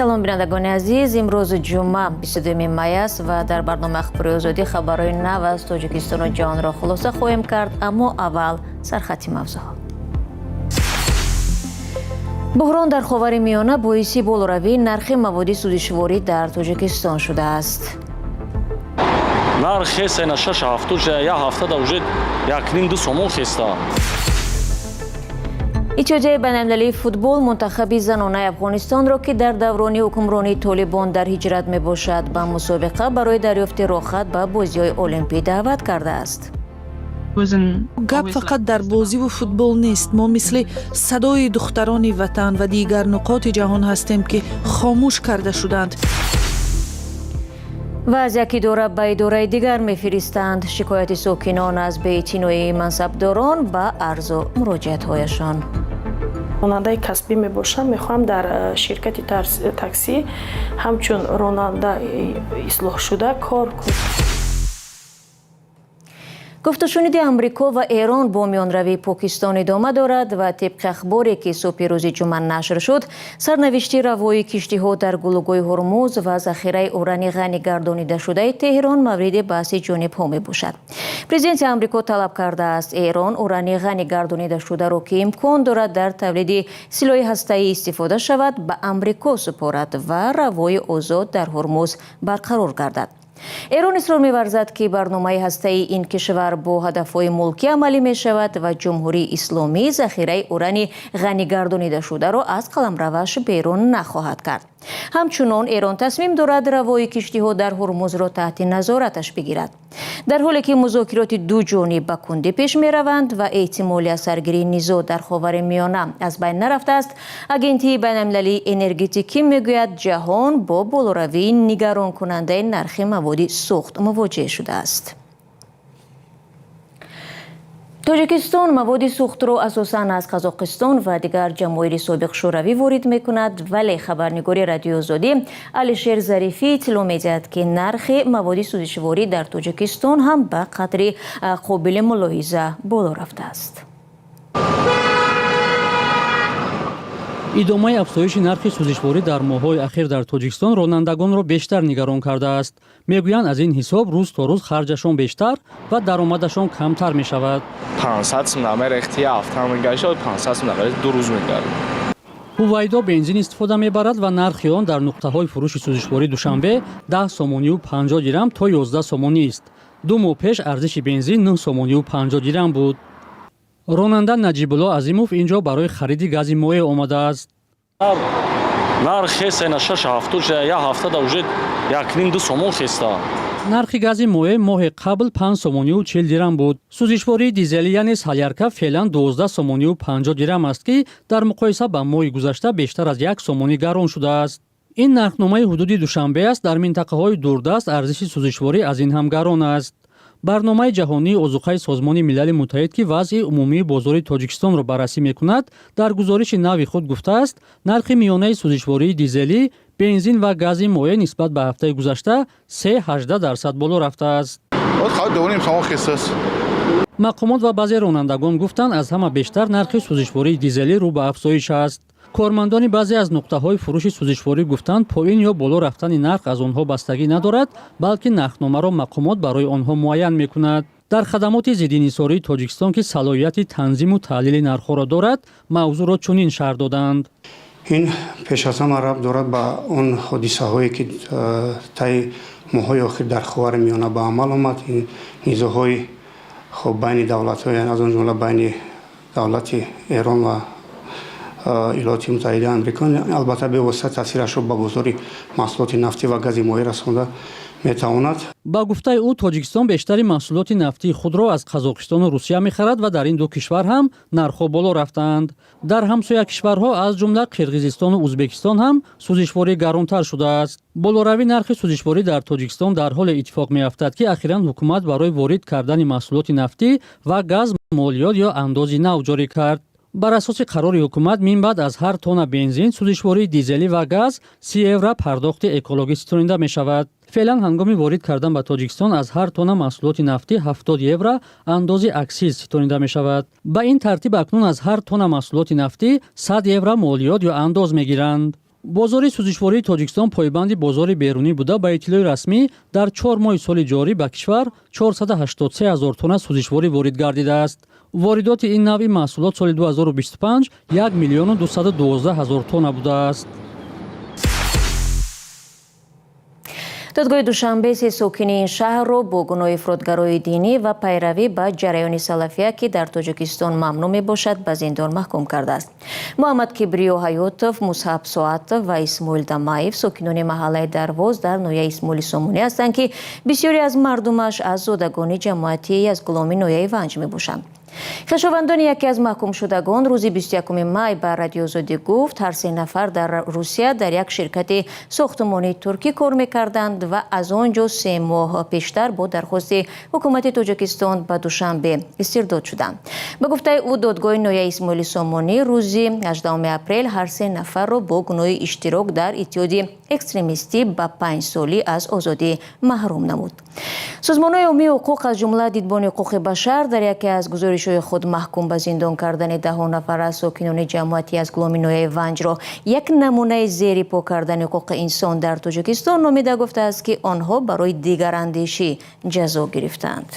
салом бинандагони азиз, имрӯз ҷумъа 22 май аст ва дар барнома ахбори озодӣ хабарҳои нав аз Тоҷикистону ҷаҳонро хулоса хоҳем кард, аммо аввал сархати мавзӯъ. буҳрон дар ховари миёна боиси болоравии нархи маводи сӯзишворӣ дар Тоҷикистон шудааст. нарх хесена 6 ҳафту я ҳафтада уже 1,5-2 сомон хеста. иттиҳодияи байналмилалии футбол мунтахаби занонаи Афғонистонро, ки дар даврони ҳукмронии Толибон дар ҳиҷрат мебошад, ба мусобиқа барои дарёфти рохат ба бозиҳои олимпӣ даъват кардааст. гап фақат дар бозиву футбол нест. мо мисли садои духтарони ватан ва дигар нуқоти ҷаҳон ҳастем, ки хомӯш карда шуданд. ва аз як идора ба идораи дигар мефиристанд. шикояти сокинон аз беэътиноии мансабдорон ба арзу муроҷиатҳояшон. ронандаи касбӣ мебошам, мехоҳам дар ширкати таксӣ ҳамчун ронанда ислоҳшуда кор кунам. гуфтушуниди Амрико ва Эрон бо миёнравии Покистон идома дорад ва тибқи ахборе ки субҳи рӯзи ҷумъа нашр шуд, сарнавишти равои киштиҳо дар гулугои Ҳурмуз ва захираи урани ғани гардонидашудаи Теҳрон мавриди баҳси ҷонибҳо мебошад. Президенти Амрико талаб кардааст Эрон урани ғани гардонидашударо, ки имкон дорад дар тавлиди силоҳи ҳастаӣ истифода шавад, ба Амрико супорад ва равои озод дар Ҳурмуз барқарор гардад. Эрон исрор меварзад, ки барномаи ҳастаи ин кишвар бо ҳадафҳои мулкӣ амалӣ мешавад ва ҷумҳурии исломӣ захираи урани ғани гардонидашударо аз қаламраваш берун нахоҳад кард. ҳамчунон Эрон тасмим дорад равои киштиҳо дар Ҳурмузро таҳти назораташ бигирад. дар ҳоле ки музокироти дуҷониб ба кундӣ пеш мераванд ва эҳтимоли аз саргирии низоъ дар ховари миёна аз байн нарафтааст, агентии байналмилалии энергетикӣ мегӯяд ҷаҳон бо болоравии нигаронкунандаи нархи маводи сӯхт мувоҷеҳ шудааст. Тоҷикистон маводи сӯхтро асосан аз Қазоқистон ва дигар ҷамоҳири собиқ шӯравӣ ворид мекунад, вале хабарнигори Радиои Озодӣ Алишер Зарифӣ иттилоъ медиҳад, ки нархи маводи сӯзишворӣ дар Тоҷикистон ҳам ба қадри қобили мулоҳиза боло рафтааст. идомаи афзоиши нархи сӯзишворӣ дар моҳҳои ахир дар Тоҷикистон ронандагонро бештар нигарон кардааст. мегӯянд аз ин ҳисоб рӯз то рӯз харҷашон бештар ва даромадашон камтар мешавад. 500 сум намерехти ҳафта мегашад, 500 сум намерехти 2 рӯз мегардад. ҳувайдо бензин истифода мебарад ва нархи он дар нуқтаҳои фурӯши сӯзишворӣ душанбе 10 сомонию 50 дирам то 11 сомонӣ ист. 2 моҳ пеш арзиши бензин 9 сомонию 50 дирам буд. ронанда Наҷибулло Азимов инҷо барои хариди гази моеъ омадааст. нарх хесена 6 ҳафту я ҳафтада уже 1,5-2 сомон хеста. нархи гази моеъ моҳи қабл 5 сомонию 40 дирам буд. сӯзишвории дизелӣ яъне солярка феълан 12 сомонию 50 дирам аст, ки дар муқоиса ба моҳи гузашта бештар аз 1 сомонӣ гарон шудааст. ин нархномаи ҳудуди душанбе аст. дар минтақаҳои дурдаст арзиши сӯзишворӣ аз ин ҳам гарон аст. барномаи ҷаҳонии озуқаи Созмони Милали Муттаҳид, ки вазъи умумии бозори Тоҷикистонро баррасӣ мекунад, дар гузориши нави худ гуфтааст, нархи миёнаи сӯзишвории дизелӣ, бензин ва гази моеъ нисбат ба ҳафтаи гузашта 3-18% боло рафтааст. мақомот ва баъзе ронандагон гуфтанд, аз ҳама бештар нархи сӯзишвории дизелӣ рӯ ба афзоиш аст. кормандони баъзе аз нуқтаҳои фурӯши сӯзишворӣ гуфтанд, поин ё боло рафтани нарх аз онҳо бастагӣ надорад, балки нархномаро мақомот барои онҳо муайян мекунад. дар хадамоти зиддинисории Тоҷикистон, ки салоҳияти танзиму таҳлили нархҳоро дорад, мавзӯъро чунин шарҳ доданд. ин пеш аз ҳама рабт дорад ба он ҳодисаҳое ки таи моҳҳои охир дар ховари миёна ба амал омад. ин низоъҳои байни давлатҳо, аз он ҷумла байни давлати Эрон ва иёлоти муттаҳидаи Амрико, албатта бевосита таъсирашро ба бозори маҳсулоти нафтӣ ва гази моеъ расонда метавонад. ба гуфтаи ӯ, Тоҷикистон бештари маҳсулоти нафтии худро аз Қазоқистону Русия мехарад ва дар ин ду кишвар ҳам нархҳо боло рафтаанд. дар ҳамсоя кишварҳо аз ҷумла Қирғизистону Ӯзбекистон ҳам сӯзишворӣ гаронтар шудааст. болоравии нархи сӯзишворӣ дар Тоҷикистон дар ҳоле иттифоқ меафтад, ки ахиран ҳукумат барои ворид кардани маҳсулоти нафтӣ ва газ молиёт ё андози нав ҷорӣ кард. бар асоси қарори ҳукумат минбаъд аз ҳар тонна бензин, сӯзишвории дизелӣ ва газ 30 евро пардохти экологӣ ситонида мешавад. феълан ҳангоми ворид кардан ба Тоҷикистон аз ҳар тонна маҳсулоти нафтӣ 70 евро андози аксиз ситонида мешавад. ба ин тартиб акнун аз ҳар тонна маҳсулоти нафтӣ 100 евро молиёт ё андоз мегиранд. бозори сӯзишвории тоҷикистон пойбанди бозори берунӣ буда ба иттилои расмӣ дар 4 моҳи соли ҷорӣ ба кишвар 483 000 тонна сӯзишворӣ ворид гардидааст. воридоти ин навъи маҳсулот соли 2025 1 212 000 тонна будааст. додгоҳи душанбе се сокини ин шаҳрро бо гуноҳи фурудгароии динӣ ва пайравӣ ба ҷараёни салафия ки дар тоҷикистон мамнӯъ мебошад ба зиндон маҳкум кардааст. муҳаммад кибриё ҳаётов, мусҳаб соатов ва исмоил дамаев сокинони маҳаллаи дарвоз дар ноҳияи исмоили сомонӣ ҳастанд ки бисёре аз мардумаш аз зодагони ҷамоати язгуломи ноҳияи ванҷ мебошанд. хешовандони яке аз маҳкумшудагон рӯзи 21 май ба радиои Озодӣ гуфт ҳар се нафар дар Русия дар як ширкати сохтмонии туркӣ кор мекарданд ва аз он ҷо 3 моҳ пештар бо дархости ҳукумати Тоҷикистон ба Душанбе истирдод шуданд. ба гуфтаи ӯ додгоҳи ноҳияи Исмоили Сомонӣ рӯзи 18 апрел ҳар се нафарро бо гуноҳи иштирок дар иттиҳоди экстремистӣ ба 5 солӣ аз озодӣ маҳрум намуд. созмонҳои умумии ҳуқуқ аз ҷумла дидбони ҳуқуқи башар дар яке аз гузоришҳои худ маҳкум ба зиндон кардани 10 нафар аз сокинони ҷамоати язгуломи ноҳияи ванҷро як намунаи зери по кардани ҳуқуқи инсон дар Тоҷикистон номида гуфтааст ки онҳо барои дигарандешӣ ҷазо гирифтанд.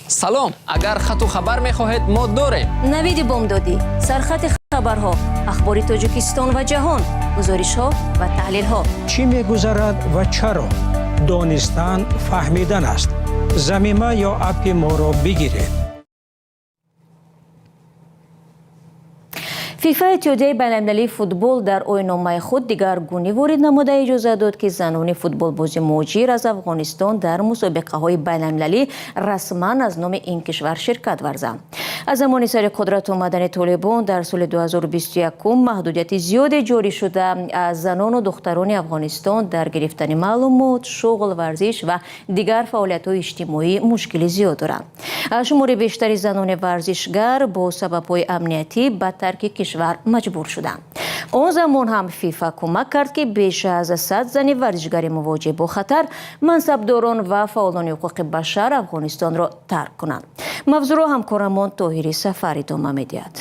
салом, агар хату хабар мехоҳед мо дорем. навиди бомдодӣ, сархати хабарҳо, ахбори Тоҷикистон ва ҷаҳон, гузоришҳо ва таҳлилҳо. чӣ мегузарад ва чаро? донистан фаҳмидан аст. замима ё апи моро бигиред. фифа иттиҳодияи байналмилалии футбол дар оинномаи худ дигаргунӣ ворид намуда иҷоза дод ки занони футболбози муҳоҷир аз Афғонистон дар мусобиқаҳои байналмилалӣ расман аз номи ин кишвар ширкат варзанд. аз замони сари қудрат омадани Толибон дар соли 2021 маҳдудияти зиёде ҷорӣ шуда аз занону духтарони Афғонистон дар гирифтани маълумот, шуғл, варзиш ва дигар фаъолиятҳои иҷтимоӣ мушкили зиёд доранд. шумори бештари занони варзишгар бо сабабҳои амниятӣ ба тарки кишвар маҷбур шуданд. он замон ҳам фифа кӯмак кард ки беш аз 100 зани варзишгари мувоҷеҳ бо хатар, мансабдорон ва фаъолони ҳуқуқи башар Афғонистонро тарк кунанд. мавзӯъро ҳамкорамон Тоҳири Сафар идома медиҳад.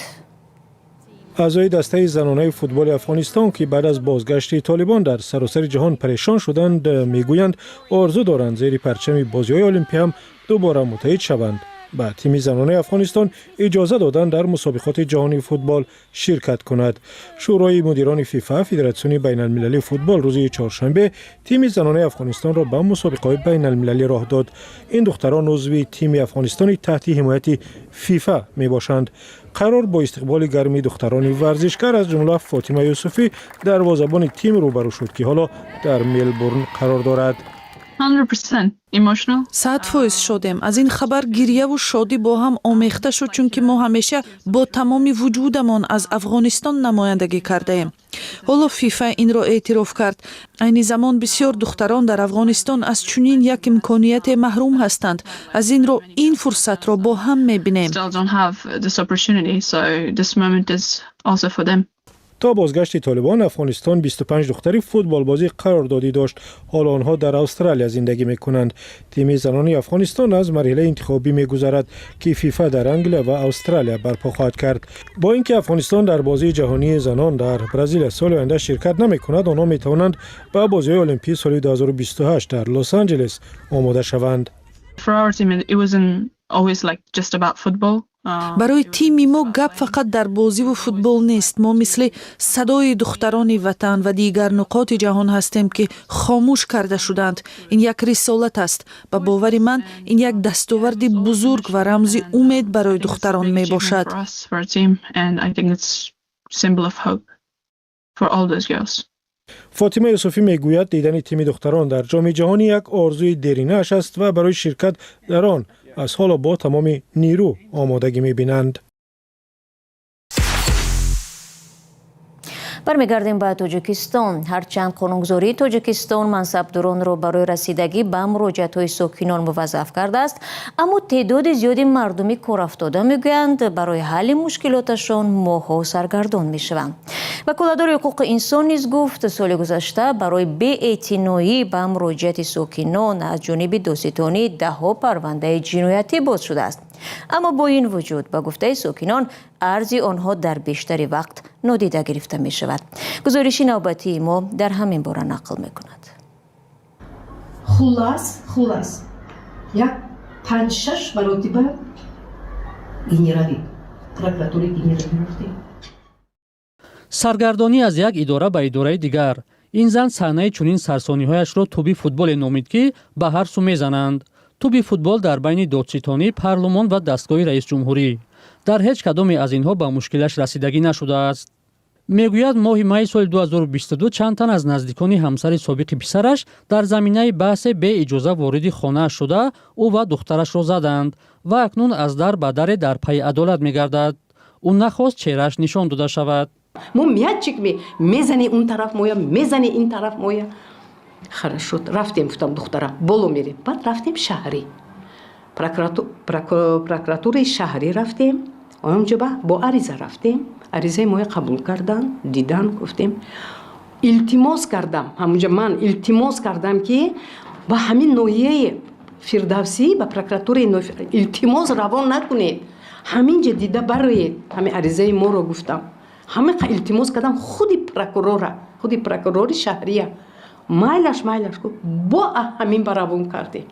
аъзои дастаи занонаи футболи Афғонистон ки баъд аз бозгашти Толибон дар саросари ҷаҳон парешон шуданд, мегӯянд орзу доранд зери парчами бозиҳои олимпӣ ҳам дубора муттаҳид шаванд. ба тими занонаи Афғонистон иҷоза доданд дар мусобиқоти ҷаҳонии футбол ширкат кунад. шӯрои мудирони фифа, Федератсиони байналмилалии футбол рӯзи чоршанбе тими занонаи Афғонистонро ба мусобиқаҳои байналмилалӣ роҳ дод. ин духтарон узви тими Афғонистони таҳти ҳимояти фифа мебошанд. қарор бо истиқболи гарми духтарони варзишгар аз ҷумла Фотима Юсуфӣ дарвозабони тим рӯбарӯ шуд ки ҳоло дар Мелбурн қарор дорад. 100% шодем. аз ин хабар гирьяву шодӣ бо ҳам омехта шуд, чунки мо ҳамеша бо тамоми вуҷудамон аз Афғонистон намояндагӣ кардаем. ҳоло фифа инро эътироф кард. айни замон бисёр духтарон дар Афғонистон аз чунин як имконияте маҳрум ҳастанд. аз инро ин фурсатро бо ҳам мебинем. то бозгашти Толибон Афғонистон 25 духтари футболбозӣ қарордодӣ дошт. ҳоло онҳо дар Австралия зиндагӣ мекунанд. тими занони Афғонистон аз марҳилаи интихобӣ мегузарад ки фифа дар Англия ва Австралия барпо хоҳад кард. бо ин ки Афғонистон дар бозии ҷаҳонии занон дар Бразилия соли оянда ширкат намекунад, онҳо метавонанд ба бозиҳои олимпии соли 2028 дар Лос-Анҷелес омода шаванд. барои тими мо гап фақат дар бозиву футбол нест. мо мисли садои духтарони ватан ва дигар нуқоти ҷаҳон ҳастем ки хомӯш карда шуданд. ин як рисолат аст. ба бовари ман ин як дастоварди бузург ва рамзи умед барои духтарон мебошад. фотима юсуфӣ мегӯяд дидани тими духтарон дар ҷоми ҷаҳонӣ як орзуи деринааш аст ва барои ширкат дар он аз ҳоло бо тамоми нирӯ омодагӣ мебинанд. бармегардем ба Тоҷикистон. ҳарчанд қонунгузории Тоҷикистон мансабдоронро барои расидагӣ ба муроҷиатҳои сокинон муваззаф кардааст, аммо теъдоди зиёди мардуми корафтода мегӯянд барои ҳалли мушкилоташон моҳҳо саргардон мешаванд. ваколадори ҳуқуқи инсон низ гуфт соли гузашта барои беэътиноӣ ба муроҷиати сокинон аз ҷониби доситони даҳҳо парвандаи ҷиноятӣ боз шудааст. اما با این وجود با گفته ساکنان ارزی آنها در بیشتری وقت نادیده گرفته می شود. گزارش نوبتی ما در همین باره نقل می کند. خلاص یک 5-6 مرتبه گنیروی پروکراتوری گنیروی رفتیم. سرگردانی از یک اداره به اداره دیگر. این زن صحنه چنین سرسانی‌هایش را توبی فوتبال نامید که به هر سو میزنند. توبی فوتبال در بین دادستانی، پارلمان و دستگاه رئیس جمهوری. در هیچ کدام از اینها به مشکلش رسیدگی نشده است. میگوید ماه می سال 2022 چند تن از نزدیکان همسر سابق پسرش در زمینه بحث به اجازه وارد خانه شده او و دخترش را زدند و اکنون از در به در پی عدالت میگردد. او نخواست چهرهش نشان داده شود. ما میادچik میزنی اون طرف مویا میزنی این طرف مویا. хорошо رفتیم گفتم دخترم بالو میریم. بعد رفتیم شهری. پروکراتور شهری رفتیم. اونجا با عریضه رفتیم. عریضه ما قبول کردن، دیدن، گفتیم التماس کردم. همونجا من التماس کردم که با همین نوعیه فردوسی با پروکراتور التماس روان نکنید. همینجا دیده برید. همین عریضه ما رو گفتم. همه التماس کردم خودی پروکرور شهریه. مایلش گفت با همین برابون کرده.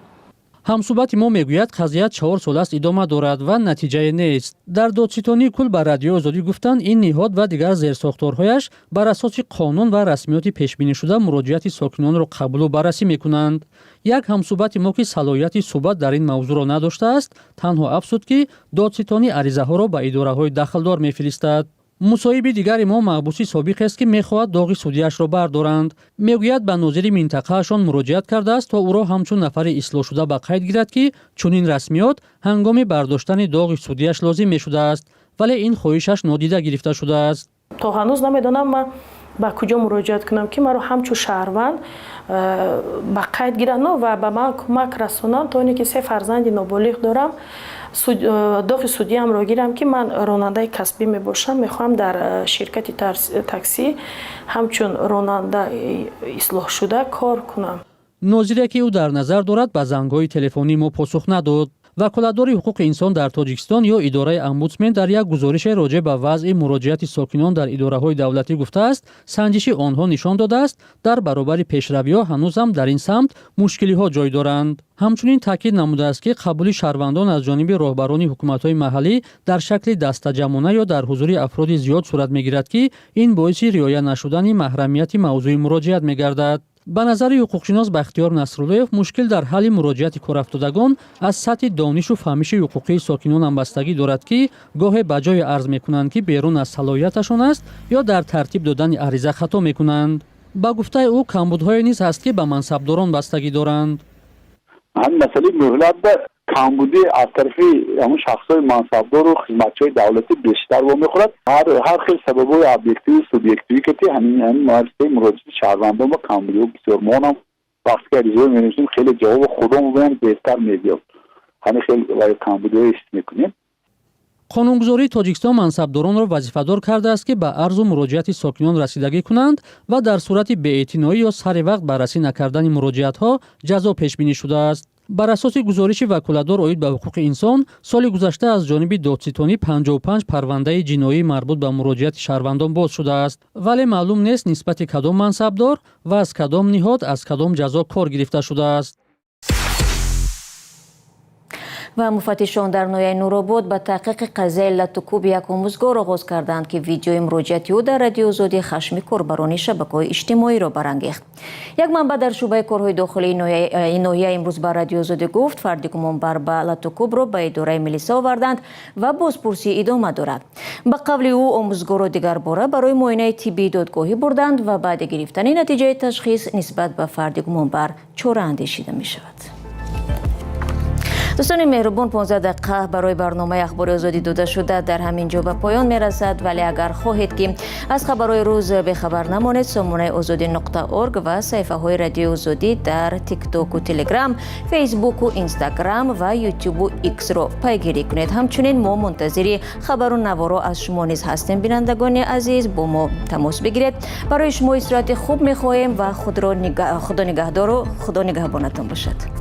همصحبت ما میگوید قضیه 4 سال است ادامه دارد و نتیجه نیست. در دادستانی کل به رادیو آزادی گفتند این نهاد و دیگر زیرساختارهایش بر اساس قانون و رسمیات پیش بینی شده مراجعت ساکنان را قبول و بررسی میکنند. یک همصحبت ما که صلاحیت صحبت در این موضوع را نداشته است تنها افزود که دادستانی عریضه ها را به اداره های دخلدار میفرستد. مصاحب دیگر ما محبوسی سابق است که میخواهد داغ سودیش را بردارند. میگوید به ناظر منطقه‌شان مراجعت کرده است تا او را همچون نفر اصلاح شده به قید گیرد که چنین رسمیات هنگام برداشتن داغ سودیش لازم میشده است ولی این خواهشش نادیده گرفته شده است. تا هنوز نمیدونم من با کجا مراجعت کنم که مرا همچون شهروند به قید گیرن و به من کمک رسونن تا اینکه 3 فرزند نابالغ دارم. داغ سودی هم را گیرم که من راننده کسبی می باشم. میخوام در شرکت تاکسی همچون راننده اصلاح شده کار کنم. ناظری که او در نظر دارد به زنگ‌های تلفنی ما پاسخ نداد. وکالتدار حقوق انسان در تاجیکستان یا اداره امبودسمن در یک گزارش راجع به وضع مراجعت ساکنان در اداره‌های دولتی گفته است سنجش آنها نشان داده است در برابر پیشروی‌ها هنوز هم در این سمت مشکلی‌ها جای دارند. همچنین تاکید نموده است که قبول شهروندان از جانب راهبران حکومت‌های محلی در شکل دسته‌جمعانه یا در حضور افراد زیاد صورت می‌گیرد که این باعث رعایت نشدن محرمیت موضوع مراجعت می‌گردد. به نظر حقوقشناس بختیار نصراللهیف مشکل در حل مراجعت کارافتادگان از سطح دانش و فهمش حقوقی ساکنان هم بستگی دارد که گاهی بجای عرض میکنند که بیرون از صلاحیتشان است یا در ترتیب دادن عریضه خطا میکنند. با گفته او کمبودهای نیز هست که به منصبداران بستگی دارند. هم مسئله مهلت کمبودی از طرف همون شخصای منصبدار و خدمتچیای دولتی بیشتر و میخورد. هر خیلی سببای ابجکتیو سوبژکتیوی که همین مؤسسه مراجعه شهروندان و کمبودی و بسیار مهم وقتی که عریضه می‌نویسیم خیلی جواب خودمون ببینیم بهتر می‌بینیم. همین خیلی برای کمبودی است می‌کنیم. قانونگذاری تاجیکستان منصبداران را وظیفه‌دار کرده است که به عرض و مراجعت ساکنان رسیدگی کنند و در صورت بی‌اعتنایی یا سر وقت بررسی نکردن مراجعت‌ها جزا پیش بینی شده است. بر اساس گزارش وکالتدار عاید به حقوق انسان سال گذشته از جانب دادستانی 55 پرونده جنایی مربوط به مراجعت شهروندان باز شده است ولی معلوم نیست نسبت کدام منصبدار و از کدام نهاد از کدام جزا کار گرفته شده است. و مفتشان در نویه نورآباد به تحقیق قضیه لطوکوب یک آموزگار آغاز کردند که ویدیوی مراجعتی او در رادیو آزادی خشم کاربران شبکه‌های اجتماعی را برانگیخت. یک منبع در شعبه کارهای داخلی این ناحیه امروز به رادیو آزادی گفت فردی گمانبر به لطوکوب را به اداره ملیسا آوردند و بازپرسی ادامه دارد. به قول او آموزگار را دیگر باره برای معاینه طبی دادگاهی بردند و بعد گرفتن نتیجه تشخیص نسبت به فردی گمانبر چاره اندیشیده می شود. دوستان مهربان 15 دقیقه برای برنامه اخبار آزادی داده شده در همین جا به پایان میرسد ولی اگر خواهید که از خبرهای روز به خبر نمانید سامانه azadi.org و صفحه های رادیو آزادی در تیک تاک و تلگرام، فیسبوک و اینستاگرام و یوتیوب و ایکس را پیگیری کنید. همچنین ما منتظر خبر و نوارا از شما نیز هستیم. بینندگان عزیز با ما تماس بگیرید. برای شما استراحت خوب می‌خواهیم و خدا نگهدار و خدا نگهبانتان باشد.